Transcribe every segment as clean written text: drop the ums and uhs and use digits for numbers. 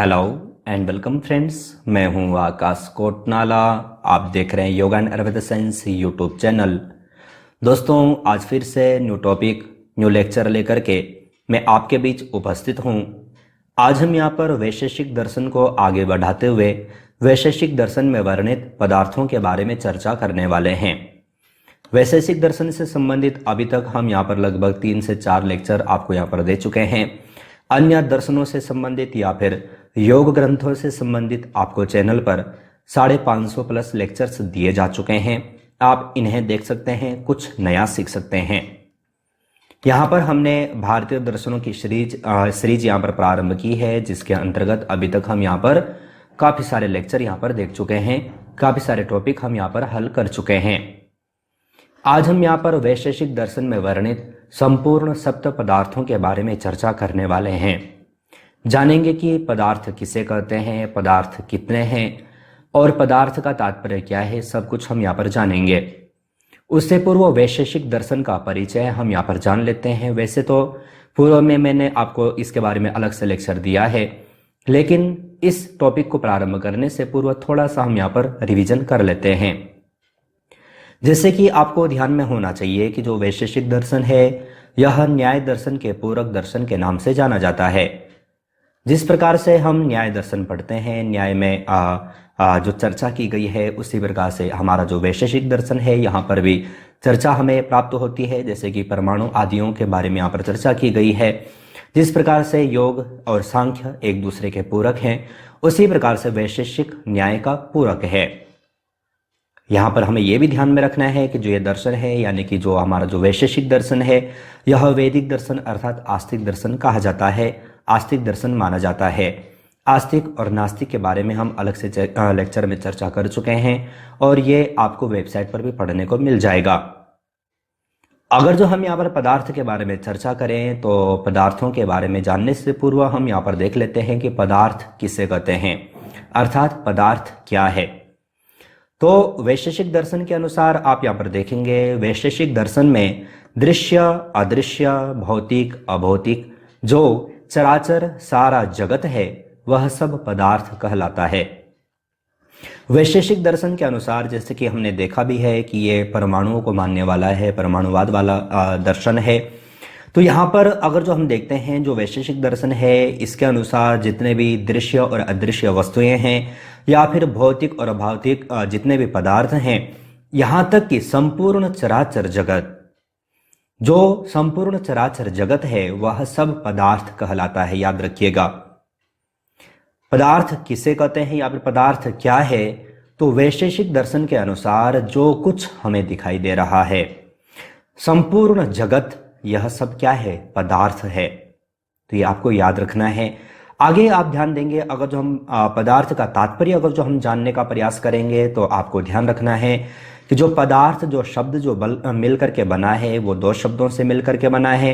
Hello and welcome friends. मैं हूं आकाश कोटनाला। आप देख रहे हैं yoga and Ayurveda science YouTube channel. दोस्तों, आज फिर से न्यू टॉपिक न्यू लेक्चर लेकर के मैं आपके बीच उपस्थित हूं। आज हम यहां पर वैशेषिक दर्शन को आगे बढ़ाते हुए वैशेषिक दर्शन में वर्णित पदार्थों के बारे में चर्चा करने वाले हैं। वैशेषिक दर्शन से संबंधित अभी तक हम यहाँ पर लगभग 3 से 4 लेक्चर आपको यहाँ पर दे चुके हैं। अन्य दर्शनों से संबंधित या फिर योग ग्रंथों से संबंधित आपको चैनल पर 550 प्लस लेक्चर्स दिए जा चुके हैं। आप इन्हें देख सकते हैं, कुछ नया सीख सकते हैं। यहाँ पर हमने भारतीय दर्शनों की सीरीज यहाँ पर प्रारंभ की है, जिसके अंतर्गत अभी तक हम यहाँ पर काफ़ी सारे लेक्चर यहाँ पर देख चुके हैं, काफ़ी सारे टॉपिक हम यहाँ पर हल कर चुके हैं। आज हम यहाँ पर वैशेषिक दर्शन में वर्णित संपूर्ण सप्त पदार्थों के बारे में चर्चा करने वाले हैं। जानेंगे कि पदार्थ किसे कहते हैं, पदार्थ कितने हैं और पदार्थ का तात्पर्य क्या है, सब कुछ हम यहाँ पर जानेंगे। उससे पूर्व वैशेषिक दर्शन का परिचय हम यहाँ पर जान लेते हैं। वैसे तो पूर्व में मैंने आपको इसके बारे में अलग से लेक्चर दिया है, लेकिन इस टॉपिक को प्रारंभ करने से पूर्व थोड़ा सा हम यहाँ पर रिवीजन कर लेते हैं। जैसे कि आपको ध्यान में होना चाहिए कि जो वैशेषिक दर्शन है यह न्याय दर्शन के पूरक दर्शन के नाम से जाना जाता है। जिस प्रकार से हम न्याय दर्शन पढ़ते हैं, न्याय में जो चर्चा की गई है, उसी प्रकार से हमारा जो वैशेषिक दर्शन है यहाँ पर भी चर्चा हमें प्राप्त होती है। जैसे कि परमाणु आदियों के बारे में यहाँ पर चर्चा की गई है। जिस प्रकार से योग और सांख्य एक दूसरे के पूरक हैं, उसी प्रकार से वैशेषिक न्याय का पूरक है। यहाँ पर हमें यह भी ध्यान में रखना है कि जो ये दर्शन है, यानी कि जो हमारा जो वैशेषिक दर्शन है, यह वैदिक दर्शन अर्थात आस्तिक दर्शन कहा जाता है, आस्तिक दर्शन माना जाता है। आस्तिक और नास्तिक के बारे में हम अलग से लेक्चर में चर्चा कर चुके हैं और ये आपको वेबसाइट पर भी पढ़ने को मिल जाएगा। अगर जो हम यहाँ पर पदार्थ के बारे में चर्चा करें तो पदार्थों के बारे में जानने से पूर्व हम यहाँ पर देख लेते हैं कि पदार्थ किसे कहते हैं, अर्थात पदार्थ क्या है। तो वैशेषिक दर्शन के अनुसार आप यहाँ पर देखेंगे, वैशेषिक दर्शन में दृश्य, अदृश्य, भौतिक, अभौतिक, जो चराचर सारा जगत है वह सब पदार्थ कहलाता है। वैशेषिक दर्शन के अनुसार जैसे कि हमने देखा भी है कि ये परमाणुओं को मानने वाला है, परमाणुवाद वाला दर्शन है। तो यहाँ पर अगर जो हम देखते हैं जो वैशेषिक दर्शन है, इसके अनुसार जितने भी दृश्य और अदृश्य वस्तुएं हैं या फिर भौतिक और अभौतिक जितने भी पदार्थ हैं, यहाँ तक कि संपूर्ण चराचर जगत, जो संपूर्ण चराचर जगत है वह सब पदार्थ कहलाता है। याद रखिएगा, पदार्थ किसे कहते हैं या फिर पदार्थ क्या है। तो वैशेषिक दर्शन के अनुसार जो कुछ हमें दिखाई दे रहा है, संपूर्ण जगत, यह सब क्या है, पदार्थ है। तो ये आपको याद रखना है। आगे आप ध्यान देंगे, अगर जो हम पदार्थ का तात्पर्य अगर जो हम जानने का प्रयास करेंगे तो आपको ध्यान रखना है कि जो पदार्थ, जो शब्द जो मिल करके बना है वो 2 शब्दों से मिल करके बना है।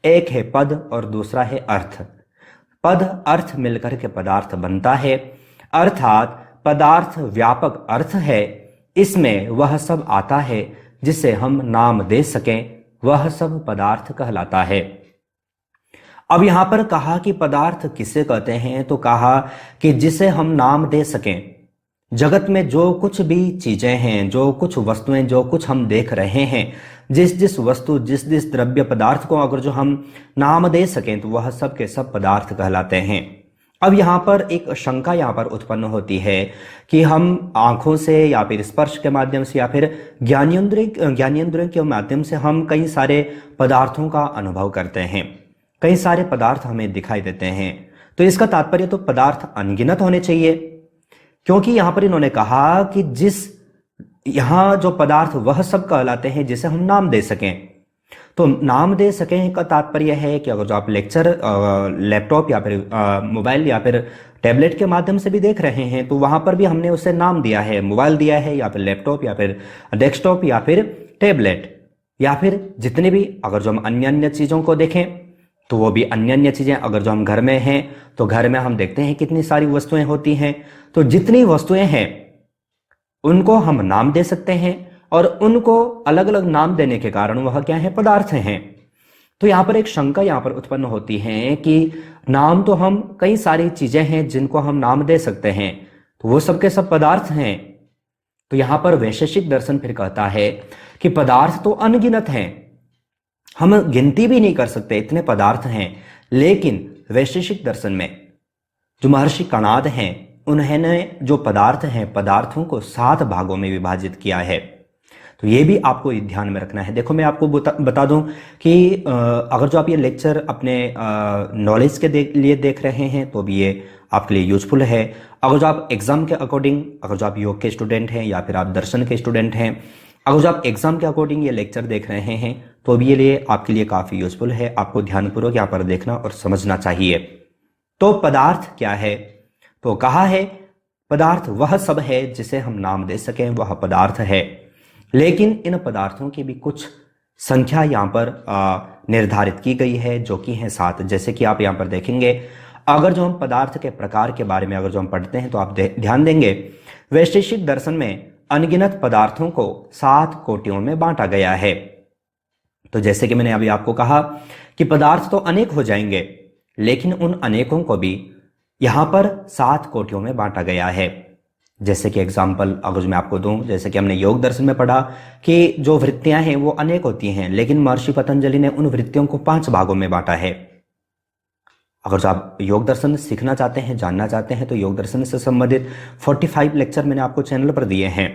एक है पद और दूसरा है अर्थ। पद अर्थ मिलकर के पदार्थ बनता है, अर्थात पदार्थ व्यापक अर्थ है। इसमें वह सब आता है जिसे हम नाम दे सकें, वह सब पदार्थ कहलाता है। अब यहां पर कहा कि पदार्थ किसे कहते हैं, तो कहा कि जिसे हम नाम दे सकें। जगत में जो कुछ भी चीजें हैं, जो कुछ वस्तुएं, जो कुछ हम देख रहे हैं, जिस वस्तु, जिस द्रव्य पदार्थ को अगर जो हम नाम दे सकें तो वह सब के सब पदार्थ कहलाते हैं। अब यहाँ पर एक शंका यहाँ पर उत्पन्न होती है कि हम आंखों से या फिर स्पर्श के माध्यम से या फिर ज्ञानेंद्रियों के माध्यम से हम कई सारे पदार्थों का अनुभव करते हैं, कई सारे पदार्थ हमें दिखाई देते हैं। तो इसका तात्पर्य तो पदार्थ अनगिनत होने चाहिए, क्योंकि यहाँ पर इन्होंने कहा कि यहाँ जो पदार्थ वह सब कहलाते हैं जिसे हम नाम दे सकें। तो नाम दे सकें का तात्पर्य है कि अगर जो आप लेक्चर लैपटॉप या फिर मोबाइल या फिर टैबलेट के माध्यम से भी देख रहे हैं तो वहां पर भी हमने उसे नाम दिया है, मोबाइल दिया है या फिर लैपटॉप या फिर डेस्कटॉप या फिर टैबलेट, या फिर जितने भी अगर जो हम अन्य चीजों को देखें तो वो भी अन्य चीजें। अगर जो हम घर में हैं तो घर में हम देखते हैं कितनी सारी वस्तुएं होती हैं। तो जितनी वस्तुएं हैं उनको हम नाम दे सकते हैं और उनको अलग अलग नाम देने के कारण वह क्या है, पदार्थ हैं। तो यहाँ पर एक शंका यहाँ पर उत्पन्न होती है कि नाम तो हम कई सारी चीजें हैं जिनको हम नाम दे सकते हैं, तो वो सब के सब पदार्थ हैं। तो यहाँ पर वैशेषिक दर्शन फिर कहता है कि पदार्थ तो अनगिनत हैं, हम गिनती भी नहीं कर सकते, इतने पदार्थ हैं। लेकिन वैशेषिक दर्शन में जो महर्षि कणाद हैं, उन्होंने जो पदार्थ हैं, पदार्थों को 7 भागों में विभाजित किया है। तो ये भी आपको ध्यान में रखना है। देखो मैं आपको बता दूं कि अगर जो आप ये लेक्चर अपने नॉलेज के लिए देख रहे हैं तो भी ये आपके लिए यूजफुल है। अगर जो आप एग्जाम के अकॉर्डिंग, अगर जो आप योग के स्टूडेंट हैं या फिर आप दर्शन के स्टूडेंट हैं, अगर जो आप एग्जाम के अकॉर्डिंग ये लेक्चर देख रहे हैं तो भी ये लिए आपके लिए काफ़ी यूजफुल है। आपको ध्यानपूर्वक यहाँ पर देखना और समझना चाहिए। तो पदार्थ क्या है? तो कहा है पदार्थ वह सब है जिसे हम नाम दे सकें, वह पदार्थ है। लेकिन इन पदार्थों की भी कुछ संख्या यहाँ पर निर्धारित की गई है, जो कि है 7। जैसे कि आप यहाँ पर देखेंगे, अगर जो हम पदार्थ के प्रकार के बारे में अगर जो हम पढ़ते हैं तो आप ध्यान देंगे, वैशेषिक दर्शन में अनगिनत पदार्थों को 7 कोटियों में बांटा गया है। तो जैसे कि मैंने अभी आपको कहा कि पदार्थ तो अनेक हो जाएंगे, लेकिन उन अनेकों को भी यहां पर 7 कोटियों में बांटा गया है। जैसे कि एग्जाम्पल अगर मैं आपको दूं, जैसे कि हमने योग दर्शन में पढ़ा कि जो वृत्तियां हैं वो अनेक होती हैं, लेकिन महर्षि पतंजलि ने उन वृत्तियों को 5 भागों में बांटा है। अगर जो आप योग दर्शन सीखना चाहते हैं, जानना चाहते हैं, तो योग दर्शन से संबंधित 45 लेक्चर मैंने आपको चैनल पर दिए हैं।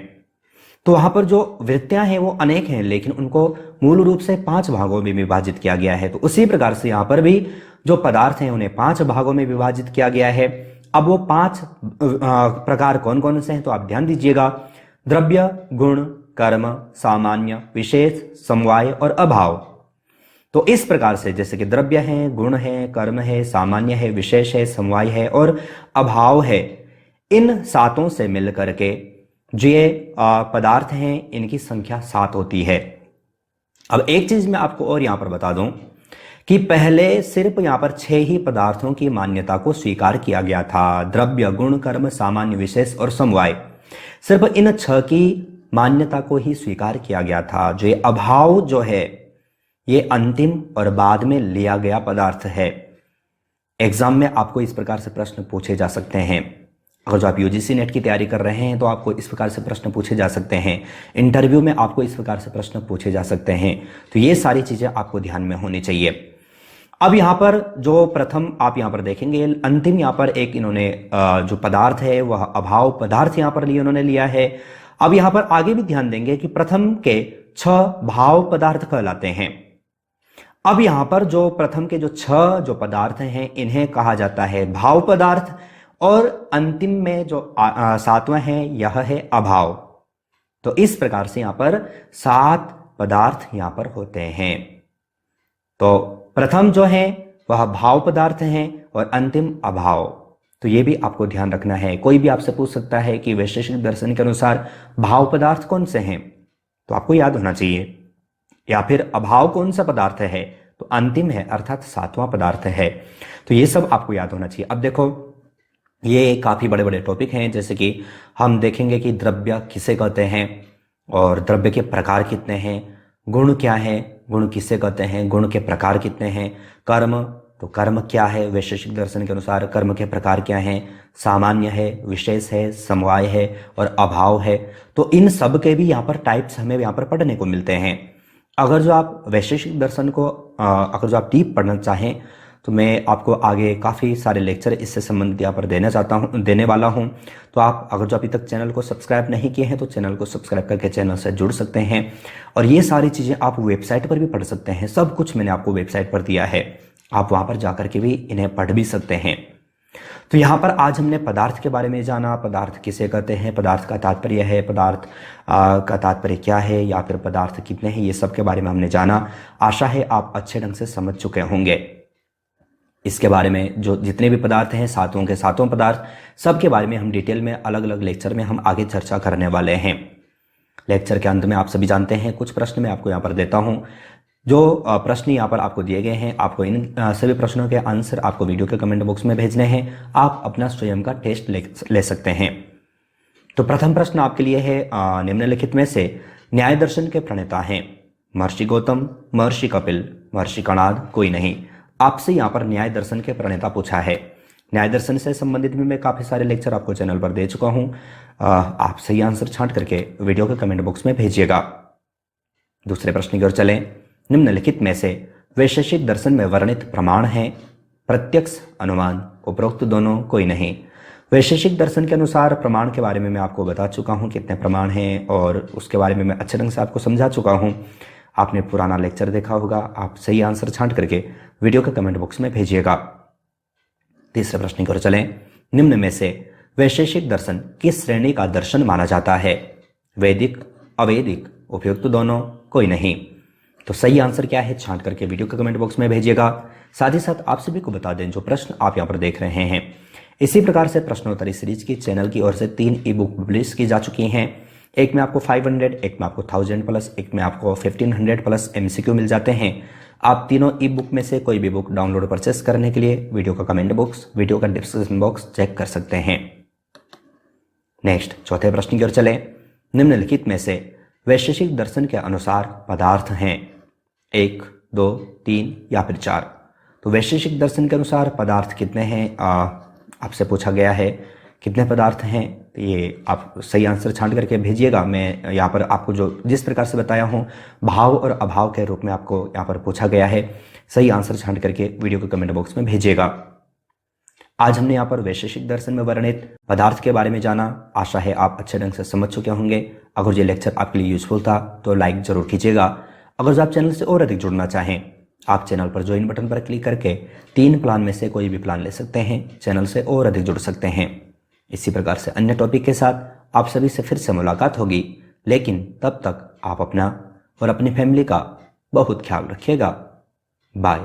तो वहां पर जो वृत्तियां हैं वो अनेक हैं, लेकिन उनको मूल रूप से 5 भागों में विभाजित किया गया है। तो उसी प्रकार से यहां पर भी जो पदार्थ हैं उन्हें 5 भागों में विभाजित किया गया है। अब वो 5 प्रकार कौन कौन से हैं तो आप ध्यान दीजिएगा। द्रव्य, गुण, कर्म, सामान्य, विशेष, समवाय और अभाव। तो इस प्रकार से जैसे कि द्रव्य है, गुण है, कर्म है, सामान्य है, विशेष है, समवाय है और अभाव है, इन 7 से मिलकर के जो ये पदार्थ हैं इनकी संख्या 7 होती है। अब एक चीज मैं आपको और यहां पर बता दूं कि पहले सिर्फ यहां पर 6 ही पदार्थों की मान्यता को स्वीकार किया गया था। द्रव्य, गुण, कर्म, सामान्य, विशेष और समवाय, सिर्फ इन 6 की मान्यता को ही स्वीकार किया गया था। जो ये अभाव जो है ये अंतिम और बाद में लिया गया पदार्थ है। एग्जाम में आपको इस प्रकार से प्रश्न पूछे जा सकते हैं। अगर जो आप यूजीसी नेट की तैयारी कर रहे हैं तो आपको इस प्रकार से प्रश्न पूछे जा सकते हैं। इंटरव्यू में आपको इस प्रकार से प्रश्न पूछे जा सकते हैं। तो ये सारी चीजें आपको ध्यान में होनी चाहिए। अब यहाँ पर जो प्रथम आप यहाँ पर देखेंगे, अंतिम यहाँ पर एक इन्होंने जो पदार्थ है वह अभाव पदार्थ यहाँ पर उन्होंने लिया है। अब यहाँ पर आगे भी ध्यान देंगे कि प्रथम के 6 भाव पदार्थ कहलाते हैं। अब यहाँ पर जो प्रथम के जो 6 जो पदार्थ हैं इन्हें कहा जाता है भाव पदार्थ, और अंतिम में जो 7वां है यह है अभाव। तो इस प्रकार से यहाँ पर 7 पदार्थ यहाँ पर होते हैं। तो प्रथम जो है वह भाव पदार्थ हैं और अंतिम अभाव। तो ये भी आपको ध्यान रखना है। कोई भी आपसे पूछ सकता है कि वैशेषिक दर्शन के अनुसार भाव पदार्थ कौन से हैं, तो आपको याद होना चाहिए। या फिर अभाव कौन सा पदार्थ है, तो अंतिम है अर्थात 7वां पदार्थ है। तो ये सब आपको याद होना चाहिए। अब देखो ये काफी बड़े बड़े टॉपिक हैं। जैसे कि हम देखेंगे कि द्रव्य किसे कहते हैं और द्रव्य के प्रकार कितने हैं, गुण क्या है, गुण किसे कहते हैं, गुण के प्रकार कितने हैं, कर्म, तो कर्म क्या है वैशेषिक दर्शन के अनुसार, कर्म के प्रकार क्या हैं, सामान्य है, विशेष है, समवाय है और अभाव है। तो इन सब के भी यहाँ पर टाइप्स हमें यहाँ पर पढ़ने को मिलते हैं। अगर जो आप वैशेषिक दर्शन को अगर जो आप डीप पढ़ना चाहें तो मैं आपको आगे काफ़ी सारे लेक्चर इससे संबंधित यहाँ पर देने वाला हूँ। तो आप अगर जो अभी तक चैनल को सब्सक्राइब नहीं किए हैं तो चैनल को सब्सक्राइब करके चैनल से जुड़ सकते हैं। और ये सारी चीज़ें आप वेबसाइट पर भी पढ़ सकते हैं। सब कुछ मैंने आपको वेबसाइट पर दिया है, आप वहाँ पर जाकर के भी इन्हें पढ़ भी सकते हैं। तो यहाँ पर आज हमने पदार्थ के बारे में जाना, पदार्थ किसे कहते हैं, पदार्थ का तात्पर्य है, पदार्थ का तात्पर्य क्या है, या फिर पदार्थ कितने हैं, ये सब के बारे में हमने जाना। आशा है आप अच्छे ढंग से समझ चुके होंगे। इसके बारे में जो जितने भी पदार्थ हैं, 7 के 7 पदार्थ, सब के बारे में हम डिटेल में अलग अलग लेक्चर में हम आगे चर्चा करने वाले हैं। लेक्चर के अंत में आप सभी जानते हैं कुछ प्रश्न मैं आपको यहाँ पर देता हूँ। जो प्रश्न यहाँ पर आपको दिए गए हैं, आपको इन सभी प्रश्नों के आंसर आपको वीडियो के कमेंट बॉक्स में भेजने हैं। आप अपना स्वयं का टेस्ट ले सकते हैं। तो प्रथम प्रश्न आपके लिए है, निम्नलिखित में से न्याय दर्शन के प्रणेता हैं महर्षि गौतम, महर्षि कपिल, महर्षि कणाद, कोई नहीं। आपसे यहाँ पर न्याय दर्शन के प्रणेता पूछा है। न्याय दर्शन से संबंधित भी मैं काफ़ी सारे लेक्चर आपको चैनल पर दे चुका हूँ। आप सही आंसर छांट करके वीडियो के कमेंट बॉक्स में भेजिएगा। दूसरे प्रश्न की ओर चलें। निम्नलिखित में से वैशेषिक दर्शन में वर्णित प्रमाण है? प्रत्यक्ष, अनुमान, उपरोक्त दोनों, कोई नहीं। वैशेषिक दर्शन के अनुसार प्रमाण के बारे में मैं आपको बता चुका हूँ कितने प्रमाण हैं, और उसके बारे में मैं अच्छे ढंग से आपको समझा चुका हूँ। आपने पुराना लेक्चर देखा होगा। आप सही आंसर छांट करके वीडियो के कमेंट बॉक्स में भेजिएगा। तीसरे प्रश्न की ओर चलें। निम्न में से वैशेषिक दर्शन किस श्रेणी का दर्शन माना जाता है? वैदिक, अवैदिक, उपयुक्त दोनों, कोई नहीं। तो सही आंसर क्या है छांट करके वीडियो के कमेंट बॉक्स में भेजिएगा। साथ ही साथ आप सभी को बता दें जो प्रश्न आप यहाँ पर देख रहे हैं, इसी प्रकार से प्रश्नोत्तरी सीरीज की चैनल की ओर से 3 ई बुक पब्लिश की जा चुकी हैं। एक में आपको 500, एक में आपको 1000 प्लस, एक में आपको 1500 प्लस MCQ मिल जाते हैं। आप तीनों ई बुक में से कोई भी बुक डाउनलोड परचेस करने के लिए वीडियो का कमेंट बॉक्स, वीडियो का डिस्क्रिप्शन बॉक्स चेक कर सकते हैं। नेक्स्ट चौथे प्रश्न की ओर चले। निम्नलिखित में से वैशेषिक दर्शन के अनुसार पदार्थ हैं? 1, 2, 3 या फिर 4। तो वैशेषिक दर्शन के अनुसार पदार्थ कितने हैं आपसे पूछा गया है। कितने पदार्थ हैं ये आप सही आंसर छांट करके भेजिएगा। मैं यहाँ पर आपको जो जिस प्रकार से बताया हूँ भाव और अभाव के रूप में आपको यहाँ पर पूछा गया है। सही आंसर छांट करके वीडियो के कमेंट बॉक्स में भेजिएगा। आज हमने यहाँ पर वैशेषिक दर्शन में वर्णित पदार्थ के बारे में जाना। आशा है आप अच्छे ढंग से समझ चुके होंगे। अगर ये लेक्चर आपके लिए यूजफुल था तो लाइक जरूर कीजिएगा। अगर आप चैनल से और अधिक जुड़ना चाहें, आप चैनल पर ज्वाइन बटन पर क्लिक करके 3 प्लान में से कोई भी प्लान ले सकते हैं। चैनल से और अधिक जुड़ सकते हैं। इसी प्रकार से अन्य टॉपिक के साथ आप सभी से फिर से मुलाकात होगी, लेकिन तब तक आप अपना और अपनी फैमिली का बहुत ख्याल रखिएगा। बाय।